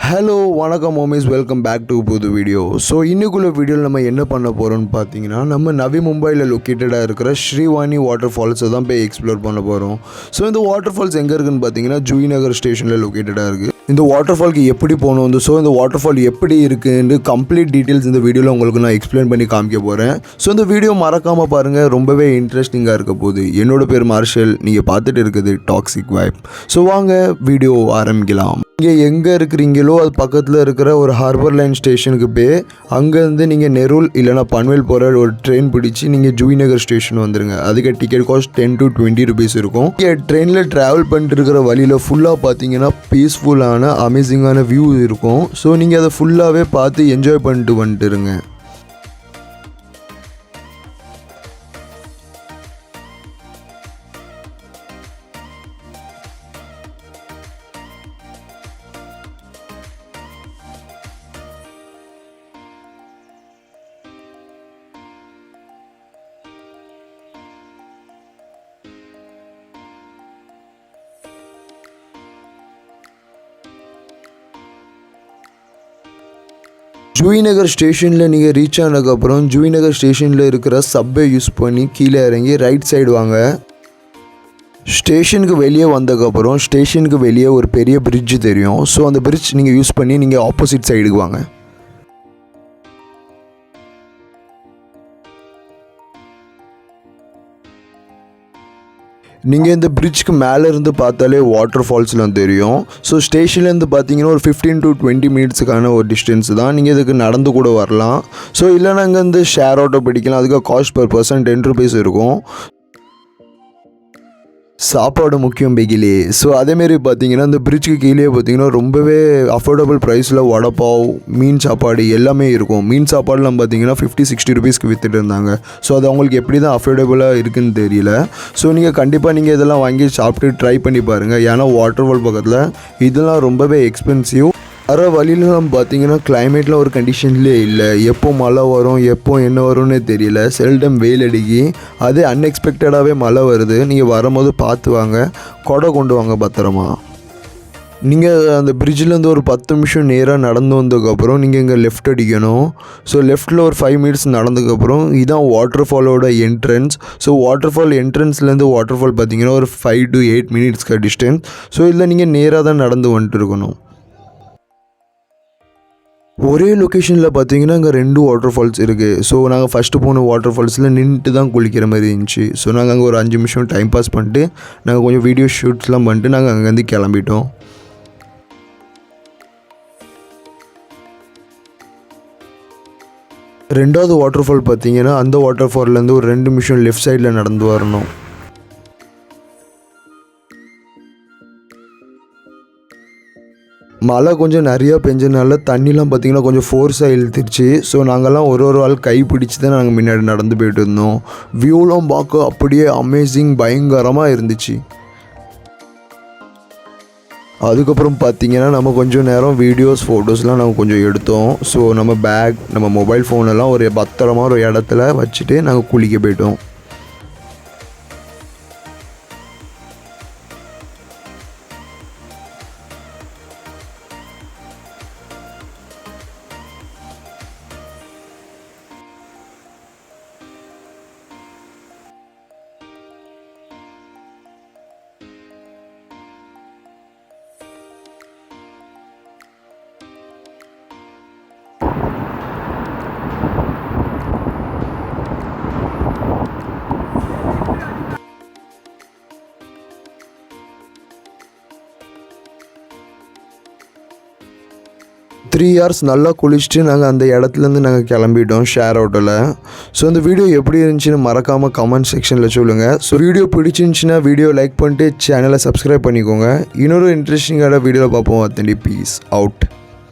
Hello வணக்கம் mommies, welcome back to புது video. So இன்னைக்குள்ள வீடியோவில் நம்ம என்ன பண்ண போகிறோம்னு பார்த்தீங்கன்னா, நம்ம நவி மும்பையில் லொக்கேட்டடாக இருக்கிற ஸ்ரீவாணி வாட்டர் ஃபால்ஸை தான் போய் எக்ஸ்ப்ளோர் பண்ண போகிறோம். ஸோ இந்த வாட்டர் ஃபால்ஸ் எங்கே இருக்குன்னு பார்த்தீங்கன்னா, ஜூயிநகர் ஸ்டேஷனில் லொக்கேட்டடாக இருக்குது. இந்த வாட்டர் ஃபால்க்கு எப்படி போகணும் வந்து, ஸோ இந்த வாட்டர் ஃபால் எப்படி இருக்குன்னு கம்ப்ளீட் டீட்டெயில்ஸ் இந்த வீடியோவில் உங்களுக்கு நான் எக்ஸ்பிளைன் பண்ணி காமிக்க போகிறேன். ஸோ இந்த வீடியோ மறக்காமல் பாருங்கள், ரொம்பவே இன்ட்ரெஸ்டிங்காக இருக்க போகுது. என்னோட பேர் மார்ஷல், நீங்கள் பார்த்துட்டு இருக்குது டாக்ஸிக் வைப். ஸோ வாங்க வீடியோ ஆரம்பிக்கலாம். நீங்கள் எங்கே இருக்கிறீங்களோ அது பக்கத்தில் இருக்கிற ஒரு ஹார்பர் லைன் ஸ்டேஷனுக்கு போய் அங்கேருந்து நீங்கள் நெரூல் இல்லைனா பன்வேல் போகிற ஒரு ட்ரெயின் பிடிச்சி நீங்கள் ஜூயிநகர் ஸ்டேஷன் வந்துடுங்க. அதுக்கு டிக்கெட் காஸ்ட் 10 to 20 rupees இருக்கும். நீங்கள் ட்ரெயினில் ட்ராவல் பண்ணிட்டு இருக்கிற வழியில் ஃபுல்லாக பார்த்தீங்கன்னா பீஸ்ஃபுல்லான அமேசிங்கான வியூ இருக்கும். ஸோ நீங்கள் அதை ஃபுல்லாகவே பார்த்து என்ஜாய் பண்ணிட்டு வந்துட்டுருங்க. ஜூயிநகர் ஸ்டேஷனில் நீங்கள் ரீச் ஆனதுக்கப்புறம் ஜூயிநகர் ஸ்டேஷனில் இருக்கிற சப்வே யூஸ் பண்ணி கீழே இறங்கி ரைட் சைடு வாங்க. ஸ்டேஷனுக்கு வெளியே வந்ததுக்கப்புறம் ஸ்டேஷனுக்கு வெளியே ஒரு பெரிய பிரிட்ஜ் தெரியும். ஸோ அந்த பிரிட்ஜ் நீங்கள் யூஸ் பண்ணி நீங்கள் ஆப்போசிட் சைடுக்கு வாங்க. நீங்கள் இந்த பிரிட்ஜ்க்கு மேலே இருந்து பார்த்தாலே வாட்டர் ஃபால்ஸ்லாம் தெரியும். ஸோ ஸ்டேஷன்லேருந்து பார்த்தீங்கன்னா ஒரு 15 to 20 minutesக்கான ஒரு டிஸ்டன்ஸ் தான். நீங்கள் இதுக்கு நடந்து கூட வரலாம். ஸோ இல்லைனா அங்கேருந்து ஷேர் ஆட்டோ பிடிக்கலாம். அதுக்கு காஸ்ட் per person 10 rupees இருக்கும். சாப்பாடு முக்கியம் பிகிலே. ஸோ அதேமாரி பார்த்தீங்கன்னா இந்த பிரிட்ஜுக்கு கீழே பார்த்தீங்கன்னா ரொம்பவே அஃபோர்டபுள் ப்ரைஸில் வடைப்பாவ், மீன் சாப்பாடு எல்லாமே இருக்கும். மீன் சாப்பாடுலாம் பார்த்தீங்கன்னா 50-60 rupeesக்கு விற்றுட்டு இருந்தாங்க. ஸோ அது அவங்களுக்கு எப்படி தான் அஃபோர்டபுளாக இருக்குதுன்னு தெரியல. ஸோ நீங்கள் கண்டிப்பாக நீங்கள் இதெல்லாம் வாங்கி சாப்பிட்டு ட்ரை பண்ணி பாருங்கள். ஏன்னா வாட்டர் ஃபால் பக்கத்தில் இதெல்லாம் ரொம்பவே எக்ஸ்பென்சிவ். வர வழியிலாம் பார்த்தீங்கன்னா கிளைமேட்லாம் ஒரு கண்டிஷன்லேயே இல்லை. எப்போ மழை வரும் எப்போ என்ன வரும்னே தெரியல. செல்டம் வெயில் அடிக்கி அது அன்எக்ஸ்பெக்டடாகவே மழை வருது. நீங்கள் வரும்போது பார்த்து வாங்க, கொடை கொண்டு வாங்க பத்திரமா. நீங்கள் அந்த பிரிட்ஜிலேருந்து ஒரு 10 நிமிஷம் நேராக நடந்து வந்ததுக்கப்புறம் நீங்கள் இங்கே லெஃப்ட் அடிக்கணும். ஸோ லெஃப்ட்டில் ஒரு 5 minutes நடந்ததுக்கப்புறம் இதுதான் வாட்டர் ஃபாலோட என்ட்ரன்ஸ். ஸோ வாட்டர் ஃபால் என்ட்ரன்ஸ்லேருந்து வாட்டர் ஃபால் பார்த்தீங்கன்னா ஒரு 5 to 8 minutesக்கு டிஸ்டன்ஸ். ஸோ இதில் நீங்கள் நேராக தான் நடந்து வந்துட்டு இருக்கணும். ஒரே லொக்கேஷனில் பார்த்தீங்கன்னா அங்கே 2 வாட்டர் ஃபால்ஸ் இருக்குது. ஸோ நாங்கள் ஃபஸ்ட்டு போன வாட்டர் ஃபால்ஸில் நின்றுட்டு தான் குளிக்கிற மாதிரி இருந்துச்சு. ஸோ நாங்கள் அங்கே ஒரு 5 நிமிஷம் டைம் பாஸ் பண்ணிட்டு நாங்கள் கொஞ்சம் வீடியோ ஷூட்ஸ்லாம் பண்ணிட்டு நாங்கள் அங்கேருந்து கிளம்பிட்டோம். ரெண்டாவது வாட்டர் ஃபால் பார்த்தீங்கன்னா அந்த வாட்டர் ஃபால்லேருந்து ஒரு 2 நிமிஷம் லெஃப்ட் சைடில் நடந்து வரணும். மழை கொஞ்சம் நிறையா பெஞ்சனால தண்ணிலாம் பார்த்திங்கன்னா கொஞ்சம் ஃபோர்ஸாக இழுத்துருச்சு. ஸோ நாங்கள்லாம் ஒரு ஆள் கை பிடிச்சி தான் நாங்கள் முன்னாடி நடந்து போய்ட்டு இருந்தோம். வியூலாம் பார்க்க அப்படியே அமேசிங் பயங்கரமாக இருந்துச்சு. அதுக்கப்புறம் பார்த்திங்கன்னா நம்ம கொஞ்சம் நேரம் வீடியோஸ் ஃபோட்டோஸ்லாம் நாங்கள் கொஞ்சம் எடுத்தோம். ஸோ நம்ம பேக் நம்ம மொபைல் ஃபோனெல்லாம் ஒரு பத்திரமா ஒரு இடத்துல வச்சுட்டு நாங்கள் குளிக்க போய்ட்டோம். த்ரீ hours நல்லா குளிச்சுட்டு நாங்கள் அந்த இடத்துலேருந்து நாங்கள் கிளம்பிட்டோம் ஷேர் ஆட்டோவில். ஸோ இந்த வீடியோ எப்படி இருந்துச்சுன்னு மறக்காமல் கமெண்ட் செக்ஷனில் சொல்லுங்கள். ஸோ வீடியோ பிடிச்சிருந்துச்சின்னா வீடியோ லைக் பண்ணிட்டு சேனலை சப்ஸ்கிரைப் பண்ணிக்கோங்க. இன்னொரு இன்ட்ரெஸ்டிங்கான வீடியோவில் பார்ப்போம். அத்தண்டி பீஸ் அவுட்.